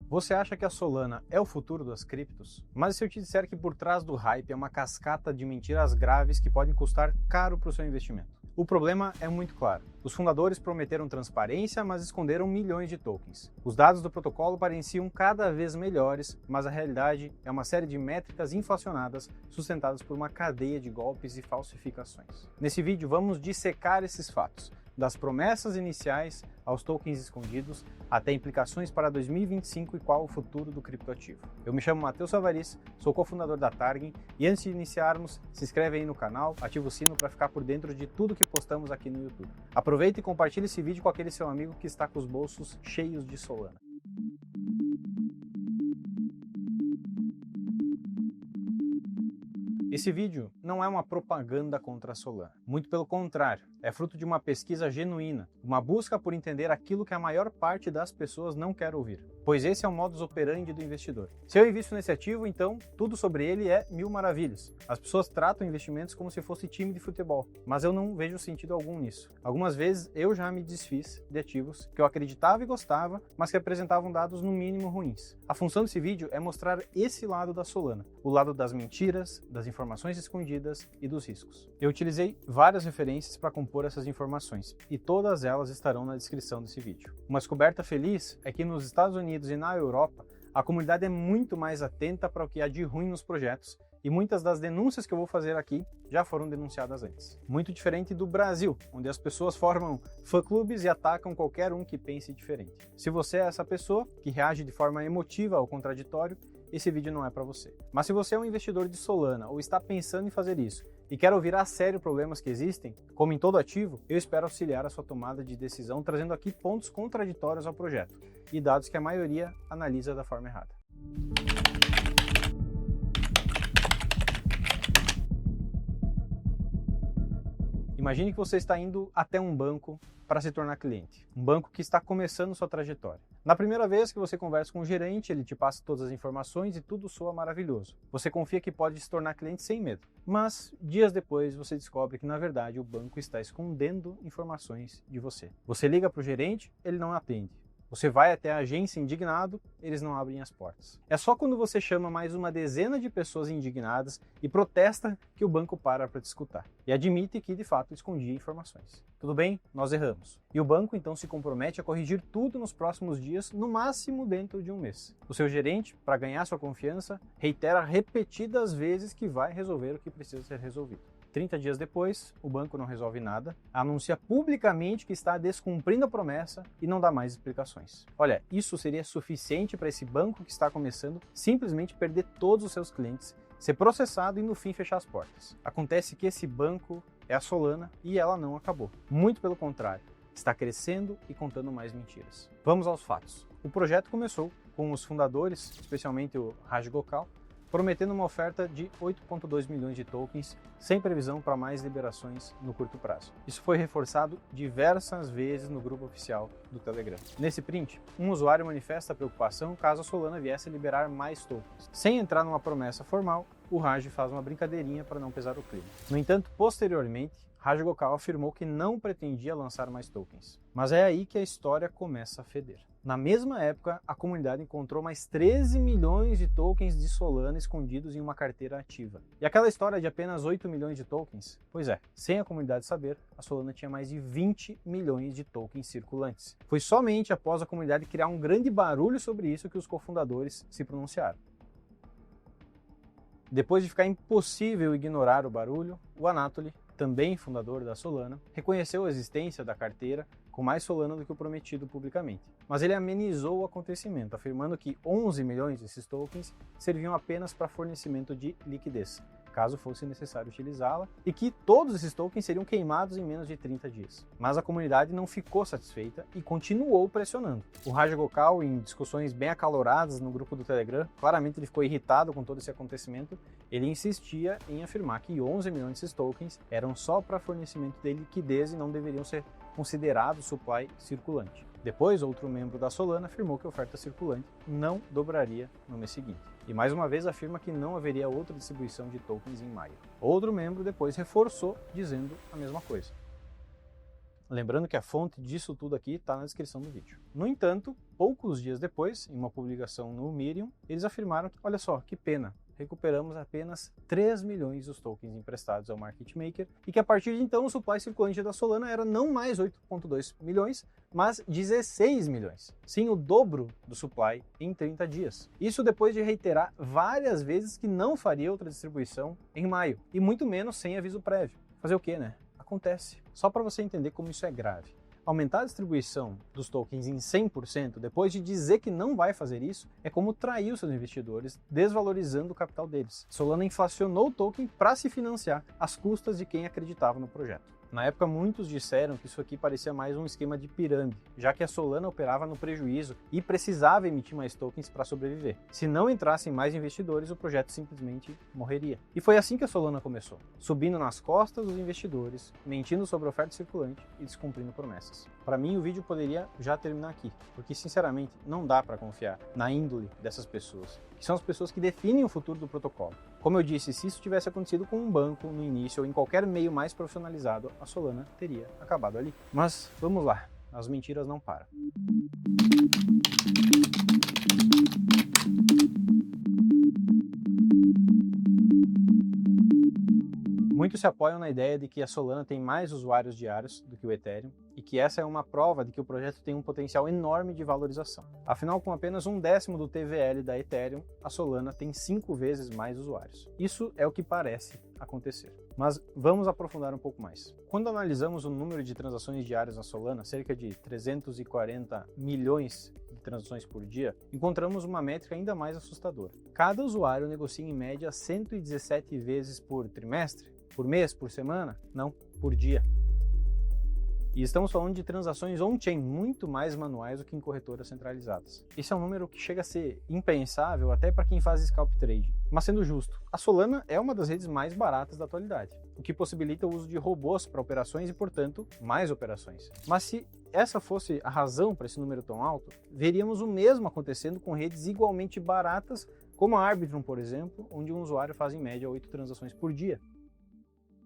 Você acha que a Solana é o futuro das criptos? Mas e se eu te disser que por trás do hype é uma cascata de mentiras graves que podem custar caro para o seu investimento? O problema é muito claro. Os fundadores prometeram transparência, mas esconderam milhões de tokens. Os dados do protocolo pareciam cada vez melhores, mas a realidade é uma série de métricas inflacionadas sustentadas por uma cadeia de golpes e falsificações. Nesse vídeo vamos dissecar esses fatos, das promessas iniciais aos tokens escondidos, até implicações para 2025 e qual o futuro do criptoativo. Eu me chamo Matheus Savarys, sou cofundador da Targen e antes de iniciarmos, se inscreve aí no canal, ativa o sino para ficar por dentro de tudo que postamos aqui no YouTube. Aproveita e compartilhe esse vídeo com aquele seu amigo que está com os bolsos cheios de Solana. Esse vídeo não é uma propaganda contra a Solana, muito pelo contrário, é fruto de uma pesquisa genuína, uma busca por entender aquilo que a maior parte das pessoas não quer ouvir, pois esse é o modus operandi do investidor. Se eu invisto nesse ativo, então tudo sobre ele é mil maravilhas. As pessoas tratam investimentos como se fosse time de futebol, mas eu não vejo sentido algum nisso. Algumas vezes eu já me desfiz de ativos que eu acreditava e gostava, mas que apresentavam dados no mínimo ruins. A função desse vídeo é mostrar esse lado da Solana, o lado das mentiras, das informações escondidas e dos riscos. Eu utilizei várias referências para compor essas informações, e todas elas estarão na descrição desse vídeo. Uma descoberta feliz é que nos Estados Unidos e na Europa, a comunidade é muito mais atenta para o que há de ruim nos projetos, e muitas das denúncias que eu vou fazer aqui já foram denunciadas antes. Muito diferente do Brasil, onde as pessoas formam fã-clubes e atacam qualquer um que pense diferente. Se você é essa pessoa que reage de forma emotiva ao contraditório, esse vídeo não é para você. Mas se você é um investidor de Solana ou está pensando em fazer isso e quer ouvir a sério problemas que existem, como em todo ativo, eu espero auxiliar a sua tomada de decisão trazendo aqui pontos contraditórios ao projeto e dados que a maioria analisa da forma errada. Imagine que você está indo até um banco para se tornar cliente, um banco que está começando sua trajetória. Na primeira vez que você conversa com o gerente, ele te passa todas as informações e tudo soa maravilhoso. Você confia que pode se tornar cliente sem medo. Mas, dias depois, você descobre que, na verdade, o banco está escondendo informações de você. Você liga para o gerente, ele não atende. Você vai até a agência indignado, eles não abrem as portas. É só quando você chama mais uma dezena de pessoas indignadas e protesta que o banco para te escutar. E admite que, de fato, escondia informações. Tudo bem, nós erramos. E o banco então se compromete a corrigir tudo nos próximos dias, no máximo dentro de um mês. O seu gerente, para ganhar sua confiança, reitera repetidas vezes que vai resolver o que precisa ser resolvido. 30 dias depois, o banco não resolve nada, anuncia publicamente que está descumprindo a promessa e não dá mais explicações. Olha, isso seria suficiente para esse banco que está começando simplesmente perder todos os seus clientes, ser processado e no fim fechar as portas. Acontece que esse banco é a Solana e ela não acabou. Muito pelo contrário, está crescendo e contando mais mentiras. Vamos aos fatos. O projeto começou com os fundadores, especialmente o Raj Gokal, prometendo uma oferta de 8,2 milhões de tokens, sem previsão para mais liberações no curto prazo. Isso foi reforçado diversas vezes no grupo oficial do Telegram. Nesse print, um usuário manifesta preocupação caso a Solana viesse a liberar mais tokens. Sem entrar numa promessa formal, o Raj faz uma brincadeirinha para não pesar o clima. No entanto, posteriormente, Raj Gokal afirmou que não pretendia lançar mais tokens. Mas é aí que a história começa a feder. Na mesma época, a comunidade encontrou mais 13 milhões de tokens de Solana escondidos em uma carteira ativa. E aquela história de apenas 8 milhões de tokens? Pois é, sem a comunidade saber, a Solana tinha mais de 20 milhões de tokens circulantes. Foi somente após a comunidade criar um grande barulho sobre isso que os cofundadores se pronunciaram. Depois de ficar impossível ignorar o barulho, o Anatoly, também fundador da Solana, reconheceu a existência da carteira com mais Solana do que o prometido publicamente. Mas ele amenizou o acontecimento, afirmando que 11 milhões desses tokens serviam apenas para fornecimento de liquidez, caso fosse necessário utilizá-la, e que todos esses tokens seriam queimados em menos de 30 dias. Mas a comunidade não ficou satisfeita e continuou pressionando. O Raj Gokal, em discussões bem acaloradas no grupo do Telegram, claramente ele ficou irritado com todo esse acontecimento, ele insistia em afirmar que 11 milhões desses tokens eram só para fornecimento de liquidez e não deveriam ser considerados supply circulante. Depois, outro membro da Solana afirmou que a oferta circulante não dobraria no mês seguinte. E mais uma vez afirma que não haveria outra distribuição de tokens em maio. Outro membro depois reforçou, dizendo a mesma coisa. Lembrando que a fonte disso tudo aqui está na descrição do vídeo. No entanto, poucos dias depois, em uma publicação no Medium, eles afirmaram que, olha só, que pena, recuperamos apenas 3 milhões dos tokens emprestados ao market maker e que a partir de então o supply circulante da Solana era não mais 8,2 milhões, mas 16 milhões. Sim, o dobro do supply em 30 dias. Isso depois de reiterar várias vezes que não faria outra distribuição em maio, e muito menos sem aviso prévio. Fazer o quê, né? Acontece. Só para você entender como isso é grave. Aumentar a distribuição dos tokens em 100% depois de dizer que não vai fazer isso é como trair os seus investidores, desvalorizando o capital deles. Solana inflacionou o token para se financiar às custas de quem acreditava no projeto. Na época, muitos disseram que isso aqui parecia mais um esquema de pirâmide, já que a Solana operava no prejuízo e precisava emitir mais tokens para sobreviver. Se não entrassem mais investidores, o projeto simplesmente morreria. E foi assim que a Solana começou, subindo nas costas dos investidores, mentindo sobre a oferta circulante e descumprindo promessas. Para mim, o vídeo poderia já terminar aqui, porque sinceramente não dá para confiar na índole dessas pessoas, que são as pessoas que definem o futuro do protocolo. Como eu disse, se isso tivesse acontecido com um banco no início ou em qualquer meio mais profissionalizado, a Solana teria acabado ali. Mas vamos lá, as mentiras não param. Muitos se apoiam na ideia de que a Solana tem mais usuários diários do que o Ethereum e que essa é uma prova de que o projeto tem um potencial enorme de valorização. Afinal, com apenas 1/10 do TVL da Ethereum, a Solana tem 5 vezes mais usuários. Isso é o que parece acontecer. Mas vamos aprofundar um pouco mais. Quando analisamos o número de transações diárias na Solana, cerca de 340 milhões de transações por dia, encontramos uma métrica ainda mais assustadora. Cada usuário negocia em média 117 vezes por trimestre, por mês, por semana? Não, por dia. E estamos falando de transações on-chain, muito mais manuais do que em corretoras centralizadas. Esse é um número que chega a ser impensável até para quem faz scalp trade. Mas sendo justo, a Solana é uma das redes mais baratas da atualidade, o que possibilita o uso de robôs para operações e, portanto, mais operações. Mas se essa fosse a razão para esse número tão alto, veríamos o mesmo acontecendo com redes igualmente baratas, como a Arbitrum, por exemplo, onde um usuário faz em média 8 transações por dia.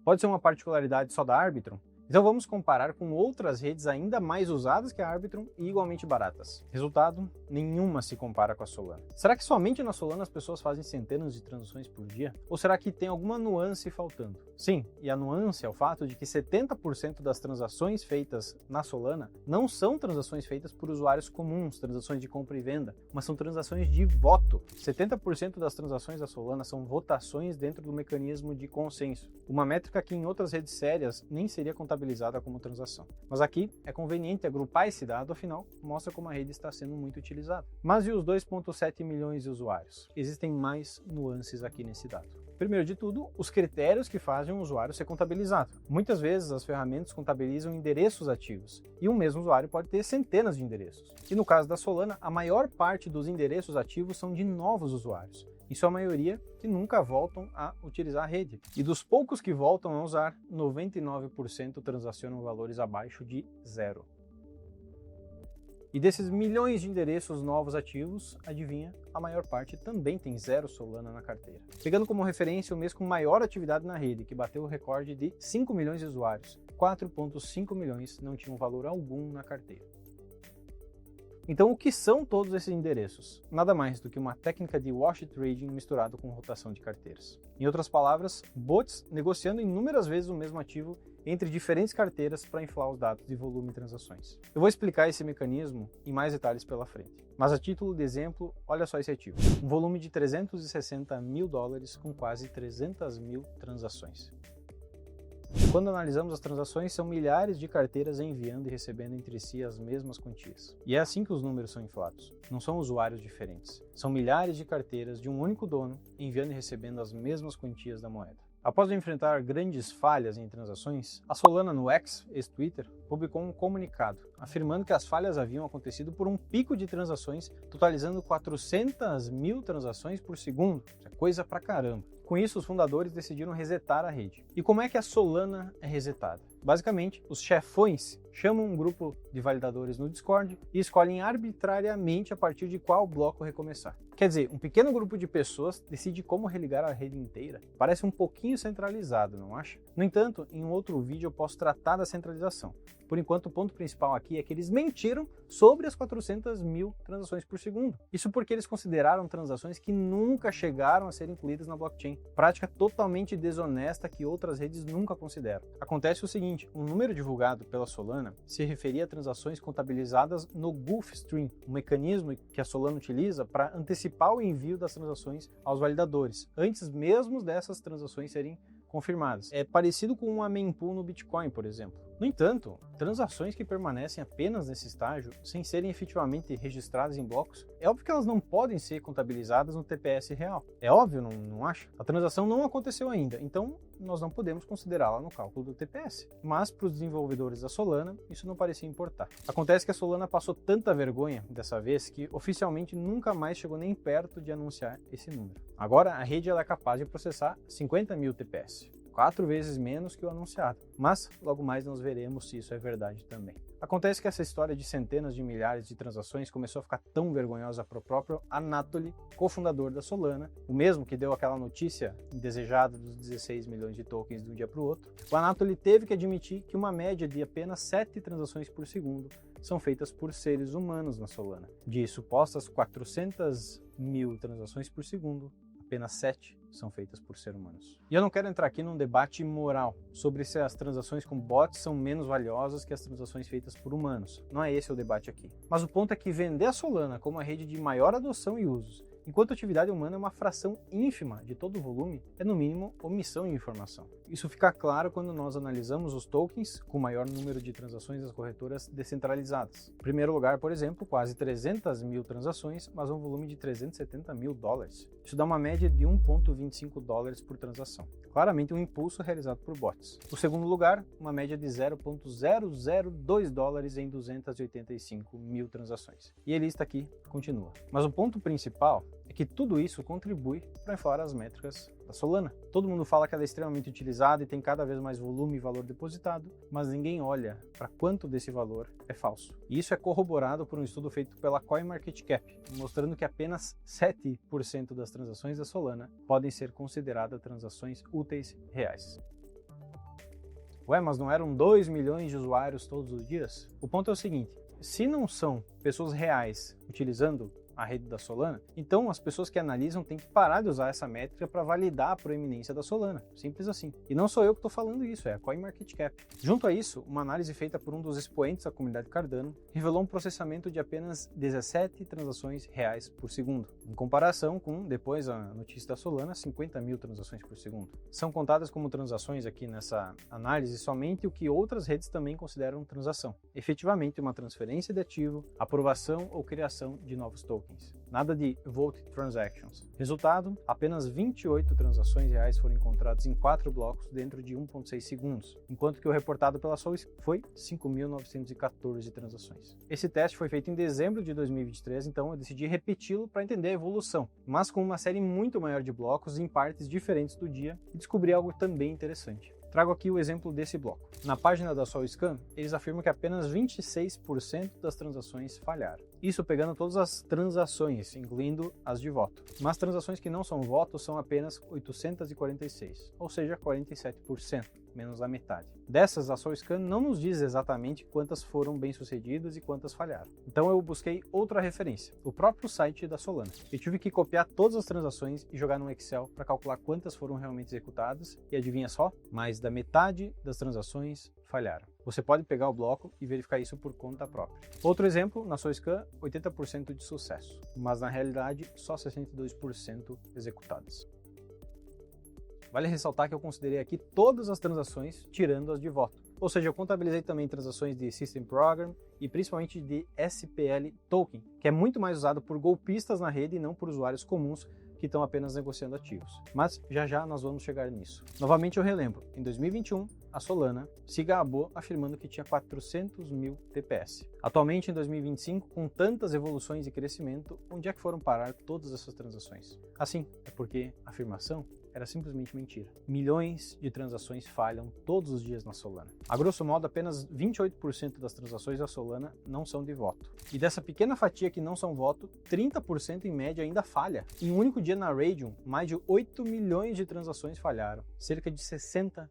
Pode ser uma particularidade só da Arbitrum? Então vamos comparar com outras redes ainda mais usadas que a Arbitrum e igualmente baratas. Resultado, nenhuma se compara com a Solana. Será que somente na Solana as pessoas fazem centenas de transações por dia? Ou será que tem alguma nuance faltando? Sim, e a nuance é o fato de que 70% das transações feitas na Solana não são transações feitas por usuários comuns, transações de compra e venda, mas são transações de voto. 70% das transações da Solana são votações dentro do mecanismo de consenso, uma métrica que em outras redes sérias nem seria contabilizada como transação. Mas aqui é conveniente agrupar esse dado, afinal, mostra como a rede está sendo muito utilizada. Mas e os 2,7 milhões de usuários? Existem mais nuances aqui nesse dado. Primeiro de tudo, os critérios que fazem um usuário ser contabilizado. Muitas vezes as ferramentas contabilizam endereços ativos, e um mesmo usuário pode ter centenas de endereços. E no caso da Solana, a maior parte dos endereços ativos são de novos usuários. Em sua maioria, que nunca voltam a utilizar a rede. E dos poucos que voltam a usar, 99% transacionam valores abaixo de 0. E desses milhões de endereços novos ativos, adivinha, a maior parte também tem 0 Solana na carteira. Pegando como referência o mês com maior atividade na rede, que bateu o recorde de 5 milhões de usuários, 4,5 milhões não tinham valor algum na carteira. Então, o que são todos esses endereços? Nada mais do que uma técnica de wash trading misturado com rotação de carteiras. Em outras palavras, bots negociando inúmeras vezes o mesmo ativo entre diferentes carteiras para inflar os dados de volume de transações. Eu vou explicar esse mecanismo em mais detalhes pela frente. Mas a título de exemplo, olha só esse ativo. Um volume de 360 mil dólares com quase 300 mil transações. Quando analisamos as transações, são milhares de carteiras enviando e recebendo entre si as mesmas quantias. E é assim que os números são inflados. Não são usuários diferentes. São milhares de carteiras de um único dono enviando e recebendo as mesmas quantias da moeda. Após enfrentar grandes falhas em transações, a Solana no X, ex-Twitter, publicou um comunicado, afirmando que as falhas haviam acontecido por um pico de transações, totalizando 400 mil transações por segundo. Isso é coisa pra caramba. Com isso, os fundadores decidiram resetar a rede. E como é que a Solana é resetada? Basicamente, os chefões chamam um grupo de validadores no Discord e escolhem arbitrariamente a partir de qual bloco recomeçar. Quer dizer, um pequeno grupo de pessoas decide como religar a rede inteira. Parece um pouquinho centralizado, não acha? No entanto, em um outro vídeo eu posso tratar da centralização. Por enquanto, o ponto principal aqui é que eles mentiram sobre as 400 mil transações por segundo. Isso porque eles consideraram transações que nunca chegaram a ser incluídas na blockchain. Prática totalmente desonesta que outras redes nunca consideram. Acontece o seguinte, o número divulgado pela Solana se referia a transações contabilizadas no Gulfstream, um mecanismo que a Solana utiliza para antecipar o envio das transações aos validadores, antes mesmo dessas transações serem confirmadas. É parecido com uma mempool no Bitcoin, por exemplo. No entanto, transações que permanecem apenas nesse estágio, sem serem efetivamente registradas em blocos, é óbvio que elas não podem ser contabilizadas no TPS real. É óbvio, não acha? A transação não aconteceu ainda, então nós não podemos considerá-la no cálculo do TPS. Mas para os desenvolvedores da Solana, isso não parecia importar. Acontece que a Solana passou tanta vergonha dessa vez que oficialmente nunca mais chegou nem perto de anunciar esse número. Agora, a rede ela é capaz de processar 50 mil TPS. 4 vezes menos que o anunciado, mas logo mais nós veremos se isso é verdade também. Acontece que essa história de centenas de milhares de transações começou a ficar tão vergonhosa para o próprio Anatoly, cofundador da Solana, o mesmo que deu aquela notícia indesejada dos 16 milhões de tokens de um dia para o outro. O Anatoly teve que admitir que uma média de apenas 7 transações por segundo são feitas por seres humanos na Solana. De supostas 400 mil transações por segundo, apenas 7 são feitas por seres humanos. E eu não quero entrar aqui num debate moral sobre se as transações com bots são menos valiosas que as transações feitas por humanos. Não é esse o debate aqui. Mas o ponto é que vender a Solana como a rede de maior adoção e usos, enquanto a atividade humana é uma fração ínfima de todo o volume, é no mínimo omissão de informação. Isso fica claro quando nós analisamos os tokens com maior número de transações das corretoras descentralizadas. Em primeiro lugar, por exemplo, quase 300 mil transações, mas um volume de 370 mil dólares. Isso dá uma média de 1,25 dólares por transação. Claramente um impulso realizado por bots. O segundo lugar, uma média de 0,002 dólares em 285 mil transações. E a lista aqui continua. Mas o ponto principal é que tudo isso contribui para inflar as métricas da Solana. Todo mundo fala que ela é extremamente utilizada e tem cada vez mais volume e valor depositado, mas ninguém olha para quanto desse valor é falso. E isso é corroborado por um estudo feito pela CoinMarketCap, mostrando que apenas 7% das transações da Solana podem ser consideradas transações úteis reais. Ué, mas não eram 2 milhões de usuários todos os dias? O ponto é o seguinte, se não são pessoas reais utilizando a rede da Solana, então as pessoas que analisam têm que parar de usar essa métrica para validar a proeminência da Solana, simples assim. E não sou eu que estou falando isso, é a CoinMarketCap. Junto a isso, uma análise feita por um dos expoentes da comunidade Cardano revelou um processamento de apenas 17 transações reais por segundo, em comparação com, depois a notícia da Solana, 50 mil transações por segundo. São contadas como transações aqui nessa análise somente o que outras redes também consideram transação, efetivamente uma transferência de ativo, aprovação ou criação de novos tokens. Nada de Vote Transactions. Resultado, apenas 28 transações reais foram encontradas em 4 blocos dentro de 1,6 segundos, enquanto que o reportado pela Solana foi 5.914 transações. Esse teste foi feito em dezembro de 2023, então eu decidi repeti-lo para entender a evolução, mas com uma série muito maior de blocos em partes diferentes do dia e descobri algo também interessante. Trago aqui o exemplo desse bloco. Na página da SolScan, eles afirmam que apenas 26% das transações falharam. Isso pegando todas as transações, incluindo as de voto. Mas transações que não são votos são apenas 846, ou seja, 47%, menos da metade. Dessas, a SolScan não nos diz exatamente quantas foram bem-sucedidas e quantas falharam. Então eu busquei outra referência, o próprio site da Solana. Eu tive que copiar todas as transações e jogar no Excel para calcular quantas foram realmente executadas, e adivinha só? Mais da metade das transações falharam. Você pode pegar o bloco e verificar isso por conta própria. Outro exemplo, na SolScan, 80% de sucesso, mas na realidade só 62% executadas. Vale ressaltar que eu considerei aqui todas as transações, tirando as de voto. Ou seja, eu contabilizei também transações de System Program e principalmente de SPL Token, que é muito mais usado por golpistas na rede e não por usuários comuns que estão apenas negociando ativos. Mas já já nós vamos chegar nisso. Novamente eu relembro, em 2021, a Solana se gabou afirmando que tinha 400 mil TPS. Atualmente, em 2025, com tantas evoluções e crescimento, onde é que foram parar todas essas transações? Assim, é porque a afirmação era simplesmente mentira. Milhões de transações falham todos os dias na Solana. A grosso modo, apenas 28% das transações da Solana não são de voto. E dessa pequena fatia que não são voto, 30% em média ainda falha. Em um único dia na Raydium, mais de 8 milhões de transações falharam, cerca de 60%.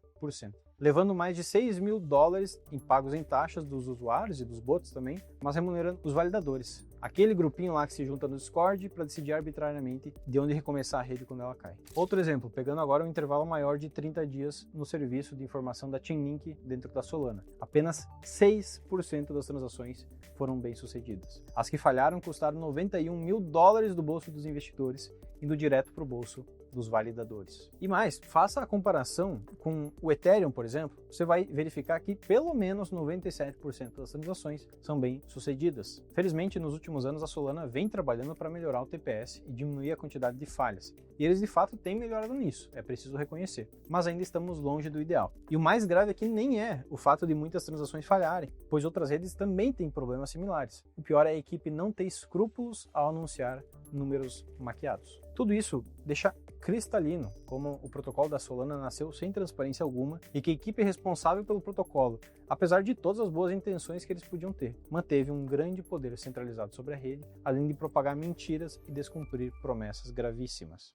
Levando mais de 6 mil dólares em pagos em taxas dos usuários e dos bots também, mas remunerando os validadores. Aquele grupinho lá que se junta no Discord para decidir arbitrariamente de onde recomeçar a rede quando ela cai. Outro exemplo, pegando agora um intervalo maior de 30 dias no serviço de informação da Chainlink dentro da Solana. Apenas 6% das transações foram bem-sucedidas. As que falharam custaram 91 mil dólares do bolso dos investidores, indo direto para o bolso dos validadores. E mais, faça a comparação com o Ethereum, por exemplo, você vai verificar que pelo menos 97% das transações são bem sucedidas. Felizmente, nos últimos anos a Solana vem trabalhando para melhorar o TPS e diminuir a quantidade de falhas. E eles de fato têm melhorado nisso, é preciso reconhecer. Mas ainda estamos longe do ideal. E o mais grave aqui nem é o fato de muitas transações falharem, pois outras redes também têm problemas similares. O pior é a equipe não ter escrúpulos ao anunciar números maquiados. Tudo isso deixa cristalino como o protocolo da Solana nasceu sem transparência alguma e que a equipe responsável pelo protocolo, apesar de todas as boas intenções que eles podiam ter, manteve um grande poder centralizado sobre a rede, além de propagar mentiras e descumprir promessas gravíssimas.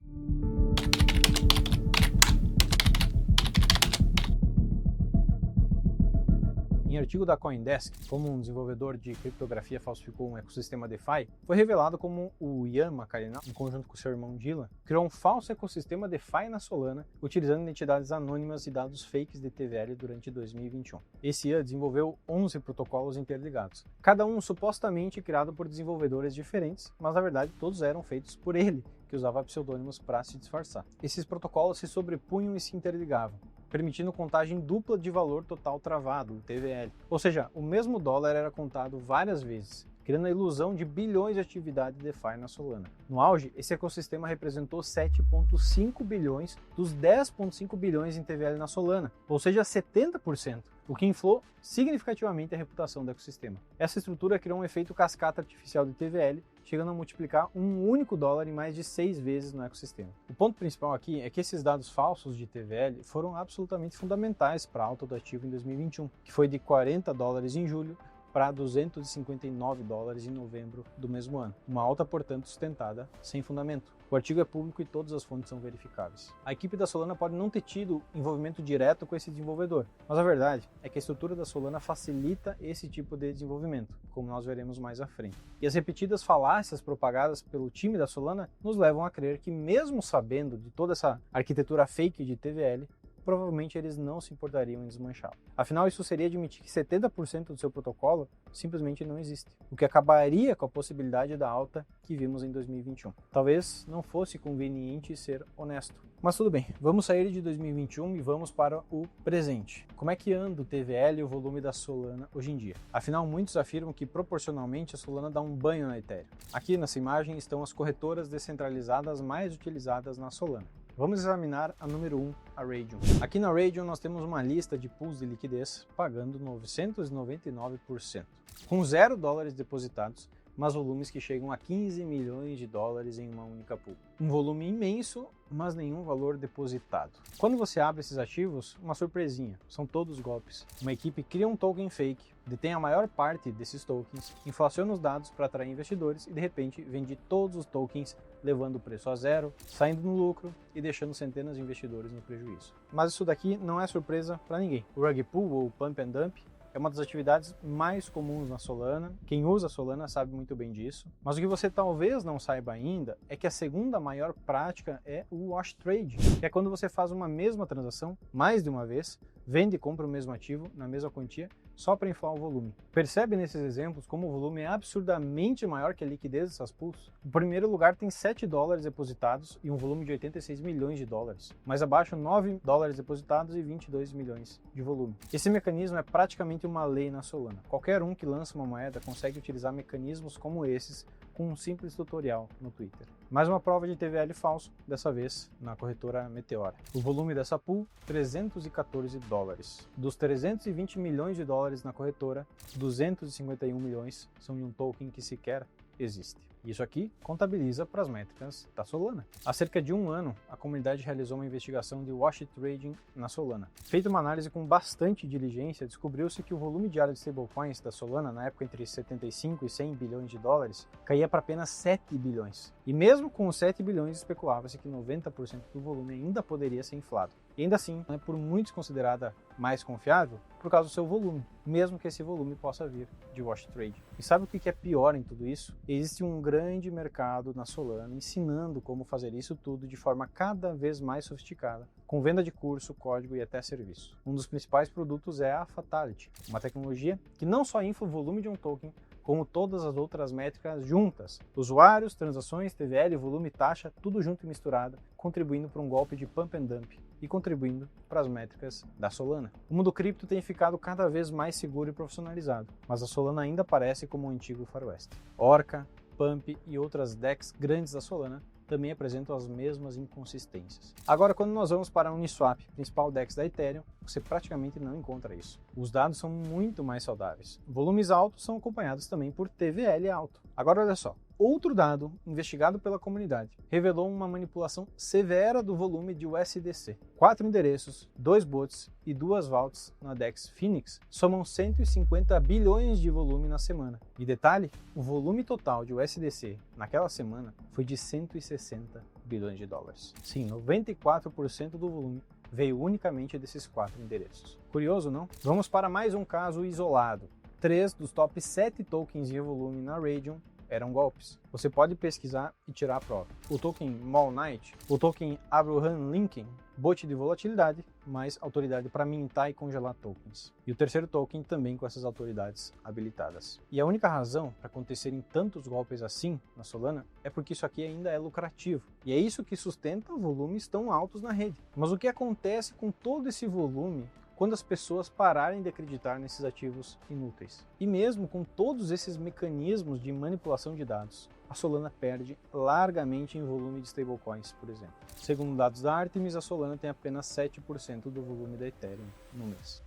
Em artigo da CoinDesk, como um desenvolvedor de criptografia falsificou um ecossistema DeFi, foi revelado como o Ian Macarena, em conjunto com seu irmão Dylan, criou um falso ecossistema DeFi na Solana, utilizando identidades anônimas e dados fakes de TVL durante 2021. Esse Ian desenvolveu 11 protocolos interligados, cada um supostamente criado por desenvolvedores diferentes, mas na verdade todos eram feitos por ele, que usava pseudônimos para se disfarçar. Esses protocolos se sobrepunham e se interligavam, permitindo contagem dupla de valor total travado, o TVL. Ou seja, o mesmo dólar era contado várias vezes, criando a ilusão de bilhões de atividade DeFi na Solana. No auge, esse ecossistema representou 7,5 bilhões dos 10,5 bilhões em TVL na Solana, ou seja, 70%, o que inflou significativamente a reputação do ecossistema. Essa estrutura criou um efeito cascata artificial de TVL, chegando a multiplicar um único dólar em mais de 6 vezes no ecossistema. O ponto principal aqui é que esses dados falsos de TVL foram absolutamente fundamentais para a alta do ativo em 2021, que foi de 40 dólares em julho para 259 dólares em novembro do mesmo ano. Uma alta, portanto, sustentada sem fundamento. O artigo é público e todas as fontes são verificáveis. A equipe da Solana pode não ter tido envolvimento direto com esse desenvolvedor, mas a verdade é que a estrutura da Solana facilita esse tipo de desenvolvimento, como nós veremos mais à frente. E as repetidas falácias propagadas pelo time da Solana nos levam a crer que, mesmo sabendo de toda essa arquitetura fake de TVL, provavelmente eles não se importariam em desmanchá-lo. Afinal, isso seria admitir que 70% do seu protocolo simplesmente não existe, o que acabaria com a possibilidade da alta que vimos em 2021. Talvez não fosse conveniente ser honesto. Mas tudo bem, vamos sair de 2021 e vamos para o presente. Como é que anda o TVL e o volume da Solana hoje em dia? Afinal, muitos afirmam que proporcionalmente a Solana dá um banho na Ethereum. Aqui nessa imagem estão as corretoras descentralizadas mais utilizadas na Solana. Vamos examinar a número 1, a Raydium. Aqui na Raydium nós temos uma lista de pools de liquidez pagando 999%, com 0 dólares depositados, mas volumes que chegam a 15 milhões de dólares em uma única pool. Um volume imenso, mas nenhum valor depositado. Quando você abre esses ativos, uma surpresinha, são todos golpes. Uma equipe cria um token fake, detém a maior parte desses tokens, inflaciona os dados para atrair investidores e de repente vende todos os tokens, levando o preço a zero, saindo no lucro e deixando centenas de investidores no prejuízo. Mas isso daqui não é surpresa para ninguém. O rug pull ou pump and dump é uma das atividades mais comuns na Solana. Quem usa a Solana sabe muito bem disso. Mas o que você talvez não saiba ainda é que a segunda maior prática é o wash trade, que é quando você faz uma mesma transação mais de uma vez, vende e compra o mesmo ativo na mesma quantia, só para inflar o volume. Percebe nesses exemplos como o volume é absurdamente maior que a liquidez dessas pools? O primeiro lugar tem 7 dólares depositados e um volume de 86 milhões de dólares. Mais abaixo, 9 dólares depositados e 22 milhões de volume. Esse mecanismo é praticamente uma lei na Solana. Qualquer um que lança uma moeda consegue utilizar mecanismos como esses com um simples tutorial no Twitter. Mais uma prova de TVL falso, dessa vez na corretora Meteora. O volume dessa pool, 314 dólares. Dos 320 milhões de dólares na corretora, 251 milhões são de um token que sequer existe. Isso aqui contabiliza para as métricas da Solana. Há cerca de um ano, a comunidade realizou uma investigação de wash trading na Solana. Feita uma análise com bastante diligência, descobriu-se que o volume diário de stablecoins da Solana, na época entre 75 e 100 bilhões de dólares, caía para apenas 7 bilhões. E mesmo com os 7 bilhões, especulava-se que 90% do volume ainda poderia ser inflado. E ainda assim, é por muitos considerada mais confiável por causa do seu volume, mesmo que esse volume possa vir de wash trade. E sabe o que é pior em tudo isso? Existe um grande mercado na Solana ensinando como fazer isso tudo de forma cada vez mais sofisticada, com venda de curso, código e até serviço. Um dos principais produtos é a Fatality, uma tecnologia que não só infla o volume de um token, como todas as outras métricas juntas. Usuários, transações, TVL, volume, taxa, tudo junto e misturado, contribuindo para um golpe de pump and dump e contribuindo para as métricas da Solana. O mundo cripto tem ficado cada vez mais seguro e profissionalizado, mas a Solana ainda parece como um antigo faroeste. Orca, Pump e outras DEX grandes da Solana também apresentam as mesmas inconsistências. Agora, quando nós vamos para a Uniswap, principal DEX da Ethereum, você praticamente não encontra isso. Os dados são muito mais saudáveis. Volumes altos são acompanhados também por TVL alto. Agora olha só, outro dado investigado pela comunidade revelou uma manipulação severa do volume de USDC. 4 endereços, 2 bots e 2 vaults na DEX Phoenix somam 150 bilhões de volume na semana. E detalhe, o volume total de USDC naquela semana foi de 160 bilhões de dólares. Sim, 94% do volume veio unicamente desses 4 endereços. Curioso, não? Vamos para mais um caso isolado. 3 dos top 7 tokens de volume na Raydium eram golpes. Você pode pesquisar e tirar a prova. O token Mall Knight, o token Abraham Lincoln, bot de volatilidade, mais autoridade para mintar e congelar tokens. E o terceiro token também com essas autoridades habilitadas. E a única razão para acontecerem tantos golpes assim na Solana é porque isso aqui ainda é lucrativo. E é isso que sustenta volumes tão altos na rede. Mas o que acontece com todo esse volume quando as pessoas pararem de acreditar nesses ativos inúteis? E mesmo com todos esses mecanismos de manipulação de dados, a Solana perde largamente em volume de stablecoins, por exemplo. Segundo dados da Artemis, a Solana tem apenas 7% do volume da Ethereum no mês.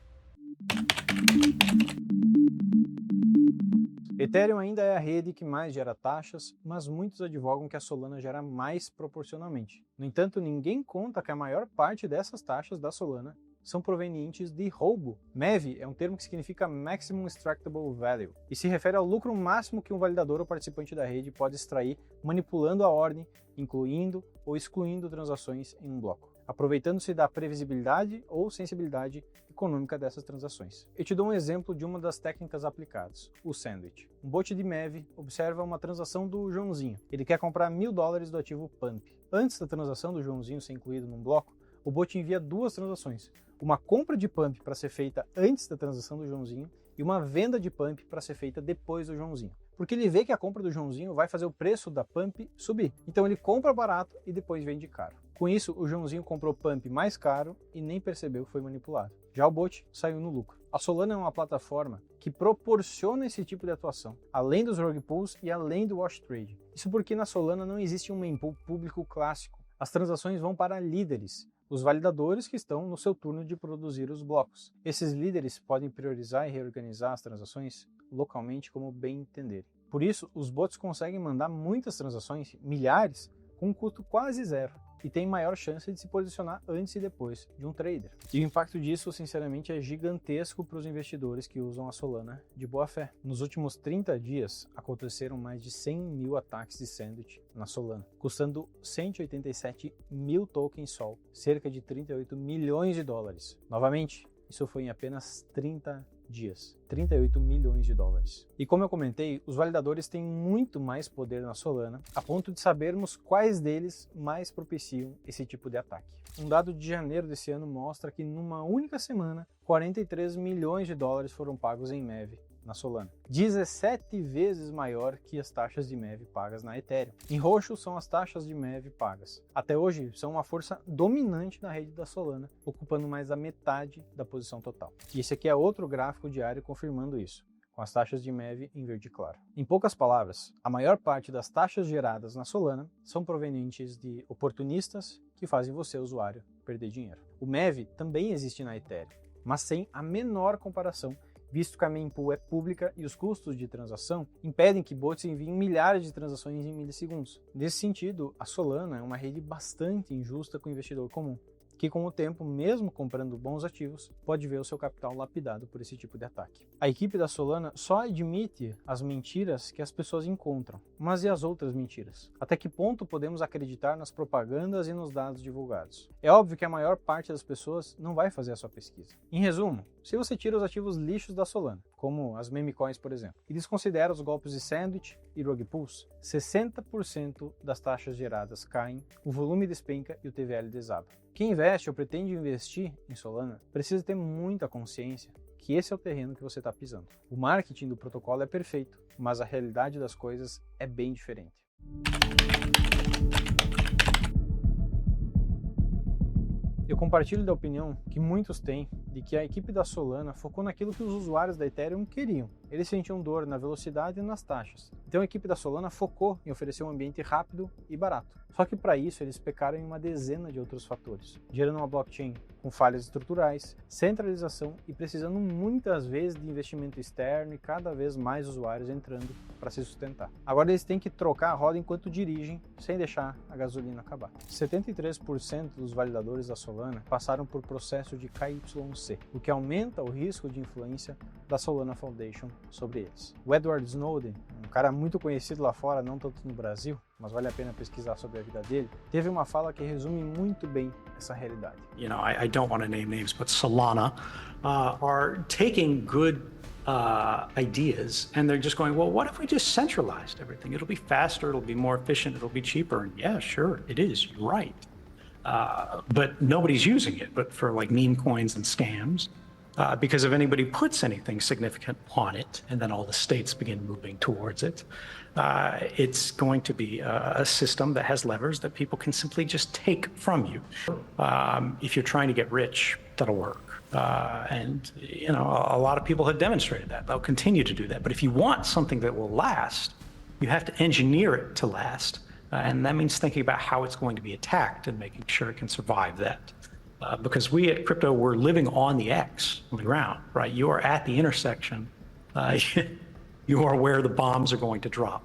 Ethereum ainda é a rede que mais gera taxas, mas muitos advogam que a Solana gera mais proporcionalmente. No entanto, ninguém conta que a maior parte dessas taxas da Solana são provenientes de roubo. MEV é um termo que significa Maximum Extractable Value e se refere ao lucro máximo que um validador ou participante da rede pode extrair manipulando a ordem, incluindo ou excluindo transações em um bloco, aproveitando-se da previsibilidade ou sensibilidade econômica dessas transações. Eu te dou um exemplo de uma das técnicas aplicadas, o Sandwich. Um bot de MEV observa uma transação do Joãozinho. Ele quer comprar $1.000 do ativo Pump. Antes da transação do Joãozinho ser incluído num bloco, o bot envia 2 transações. Uma compra de Pump para ser feita antes da transação do Joãozinho e uma venda de Pump para ser feita depois do Joãozinho. Porque ele vê que a compra do Joãozinho vai fazer o preço da Pump subir. Então ele compra barato e depois vende caro. Com isso, o Joãozinho comprou Pump mais caro e nem percebeu que foi manipulado. Já o bot saiu no lucro. A Solana é uma plataforma que proporciona esse tipo de atuação, além dos rug pulls e além do wash trade. Isso porque na Solana não existe um mempool público clássico. As transações vão para líderes, os validadores que estão no seu turno de produzir os blocos. Esses líderes podem priorizar e reorganizar as transações localmente como bem entenderem. Por isso, os bots conseguem mandar muitas transações, milhares, com um custo quase zero, e tem maior chance de se posicionar antes e depois de um trader. E o impacto disso, sinceramente, é gigantesco para os investidores que usam a Solana de boa fé. Nos últimos 30 dias, aconteceram mais de 100 mil ataques de Sandwich na Solana, custando 187 mil tokens Sol, cerca de 38 milhões de dólares. Novamente, isso foi em apenas 30 dias, 38 milhões de dólares. E como eu comentei, os validadores têm muito mais poder na Solana, a ponto de sabermos quais deles mais propiciam esse tipo de ataque. Um dado de janeiro desse ano mostra que numa única semana, 43 milhões de dólares foram pagos em MEV na Solana, 17 vezes maior que as taxas de MEV pagas na Ethereum. Em roxo são as taxas de MEV pagas. Até hoje são uma força dominante na rede da Solana, ocupando mais da metade da posição total. E esse aqui é outro gráfico diário confirmando isso, com as taxas de MEV em verde claro. Em poucas palavras, a maior parte das taxas geradas na Solana são provenientes de oportunistas que fazem você, usuário, perder dinheiro. O MEV também existe na Ethereum, mas sem a menor comparação visto que a mempool é pública e os custos de transação impedem que bots enviem milhares de transações em milissegundos. Nesse sentido, a Solana é uma rede bastante injusta com o investidor comum, que com o tempo, mesmo comprando bons ativos, pode ver o seu capital lapidado por esse tipo de ataque. A equipe da Solana só admite as mentiras que as pessoas encontram, mas e as outras mentiras? Até que ponto podemos acreditar nas propagandas e nos dados divulgados? É óbvio que a maior parte das pessoas não vai fazer a sua pesquisa. Em resumo, se você tira os ativos lixos da Solana, como as meme coins, por exemplo, e desconsidera os golpes de Sandwich e Rug Pulls, 60% das taxas geradas caem, o volume despenca e o TVL desaba. Quem investe ou pretende investir em Solana precisa ter muita consciência que esse é o terreno que você está pisando. O marketing do protocolo é perfeito, mas a realidade das coisas é bem diferente. Eu compartilho da opinião que muitos têm de que a equipe da Solana focou naquilo que os usuários da Ethereum queriam. Eles sentiam dor na velocidade e nas taxas. Então a equipe da Solana focou em oferecer um ambiente rápido e barato. Só que para isso eles pecaram em uma dezena de outros fatores, gerando uma blockchain com falhas estruturais, centralização e precisando muitas vezes de investimento externo e cada vez mais usuários entrando para se sustentar. Agora eles têm que trocar a roda enquanto dirigem, sem deixar a gasolina acabar. 73% dos validadores da Solana passaram por processo de KYC, o que aumenta o risco de influência da Solana Foundation sobre eles. O Edward Snowden, um cara muito conhecido lá fora, não tanto no Brasil, mas vale a pena pesquisar sobre a vida dele, teve uma fala que resume muito bem essa realidade. You know, I don't want to name names, but Solana are taking good ideas and they're just going, well, what if we just centralized everything? It'll be faster, it'll be more efficient, it'll be cheaper. And yeah, sure, it is, you're right. But nobody's using it, but for like meme coins and scams. Because if anybody puts anything significant on it, and then all the states begin moving towards it, it's going to be a system that has levers that people can simply just take from you. If you're trying to get rich, that'll work. And you know, a lot of people have demonstrated that. They'll continue to do that. But if you want something that will last, you have to engineer it to last. And that means thinking about how it's going to be attacked and making sure it can survive that. Because we at Crypto, we're living on the X, on the ground, right? You are at the intersection. You are where the bombs are going to drop.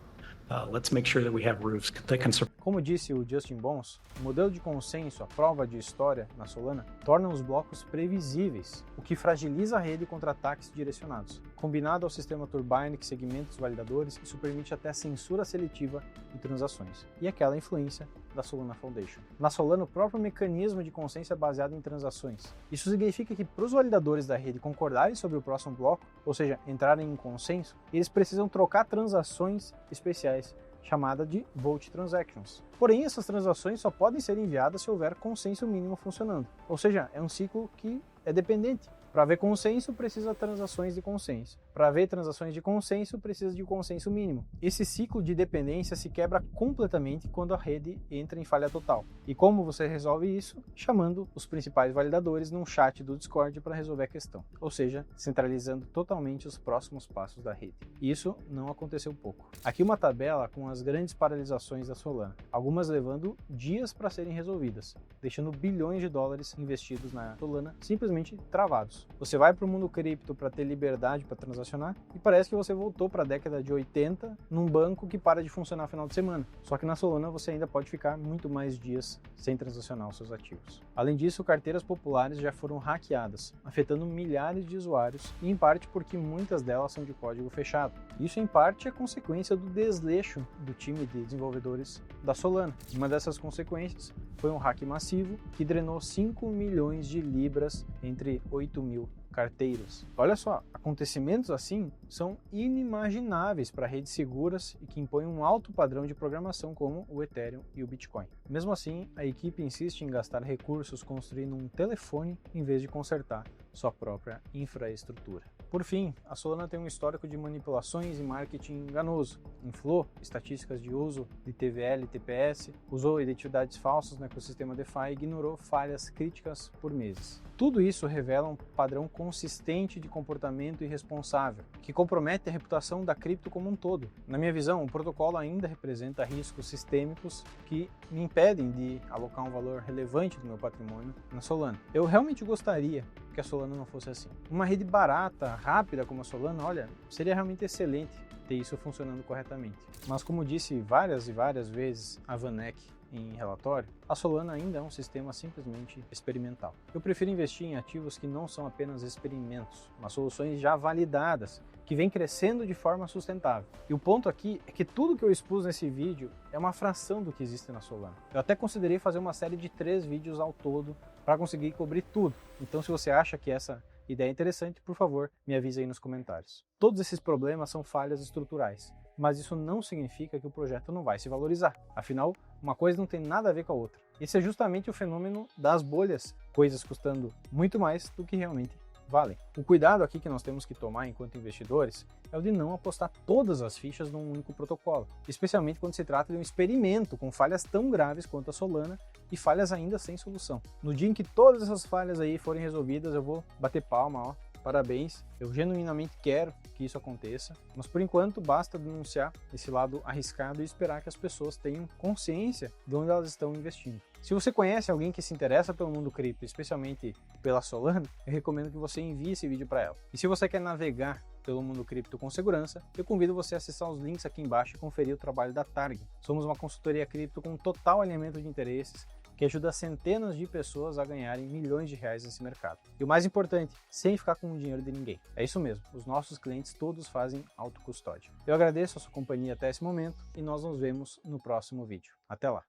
Let's make sure that we have roofs that can survive. Como disse o Justin Bons, o modelo de consenso, a prova de história na Solana, torna os blocos previsíveis, o que fragiliza a rede contra ataques direcionados. Combinado ao sistema Turbine que segmenta os validadores, isso permite até a censura seletiva de transações e aquela influência da Solana Foundation. Na Solana, o próprio mecanismo de consenso é baseado em transações. Isso significa que para os validadores da rede concordarem sobre o próximo bloco, ou seja, entrarem em consenso, eles precisam trocar transações especiais chamada de Vault Transactions. Porém, essas transações só podem ser enviadas se houver consenso mínimo funcionando. Ou seja, é um ciclo que é dependente. Para haver consenso, precisa de transações de consenso. Para haver transações de consenso, precisa de consenso mínimo. Esse ciclo de dependência se quebra completamente quando a rede entra em falha total. E como você resolve isso? Chamando os principais validadores num chat do Discord para resolver a questão. Ou seja, centralizando totalmente os próximos passos da rede. Isso não aconteceu pouco. Aqui uma tabela com as grandes paralisações da Solana, algumas levando dias para serem resolvidas, deixando bilhões de dólares investidos na Solana simplesmente travados. Você vai para o mundo cripto para ter liberdade para transacionar e parece que você voltou para a década de 80 num banco que para de funcionar no final de semana. Só que na Solana você ainda pode ficar muito mais dias sem transacionar os seus ativos. Além disso, carteiras populares já foram hackeadas, afetando milhares de usuários e em parte porque muitas delas são de código fechado. Isso em parte é consequência do desleixo do time de desenvolvedores da Solana. Uma dessas consequências foi um hack massivo que drenou 5 milhões de libras entre 8 mil carteiras. Olha só, acontecimentos assim são inimagináveis para redes seguras e que impõem um alto padrão de programação como o Ethereum e o Bitcoin. Mesmo assim, a equipe insiste em gastar recursos construindo um telefone em vez de consertar sua própria infraestrutura. Por fim, a Solana tem um histórico de manipulações e marketing enganoso. Inflou estatísticas de uso de TVL e TPS, usou identidades falsas no ecossistema DeFi e ignorou falhas críticas por meses. Tudo isso revela um padrão consistente de comportamento irresponsável, que compromete a reputação da cripto como um todo. Na minha visão, o protocolo ainda representa riscos sistêmicos que me impedem de alocar um valor relevante do meu patrimônio na Solana. Eu realmente gostaria que a Solana não fosse assim. Uma rede barata, rápida como a Solana, olha, seria realmente excelente ter isso funcionando corretamente. Mas como disse várias e várias vezes a Vanek em relatório, a Solana ainda é um sistema simplesmente experimental. Eu prefiro investir em ativos que não são apenas experimentos, mas soluções já validadas, que vêm crescendo de forma sustentável. E o ponto aqui é que tudo que eu expus nesse vídeo é uma fração do que existe na Solana. Eu até considerei fazer uma série de 3 vídeos ao todo para conseguir cobrir tudo. Então, se você acha que essa ideia é interessante, por favor, me avise aí nos comentários. Todos esses problemas são falhas estruturais, mas isso não significa que o projeto não vai se valorizar. Afinal, uma coisa não tem nada a ver com a outra. Esse é justamente o fenômeno das bolhas, coisas custando muito mais do que realmente valem. O cuidado aqui que nós temos que tomar enquanto investidores é o de não apostar todas as fichas num único protocolo, especialmente quando se trata de um experimento com falhas tão graves quanto a Solana e falhas ainda sem solução. No dia em que todas essas falhas aí forem resolvidas, eu vou bater palma, ó. Parabéns, eu genuinamente quero que isso aconteça, mas por enquanto basta denunciar esse lado arriscado e esperar que as pessoas tenham consciência de onde elas estão investindo. Se você conhece alguém que se interessa pelo mundo cripto, especialmente pela Solana, eu recomendo que você envie esse vídeo para ela. E se você quer navegar pelo mundo cripto com segurança, eu convido você a acessar os links aqui embaixo e conferir o trabalho da Targ. Somos uma consultoria cripto com total alinhamento de interesses, que ajuda centenas de pessoas a ganharem milhões de reais nesse mercado. E o mais importante, sem ficar com o dinheiro de ninguém. É isso mesmo, os nossos clientes todos fazem autocustódia. Eu agradeço a sua companhia até esse momento e nós nos vemos no próximo vídeo. Até lá!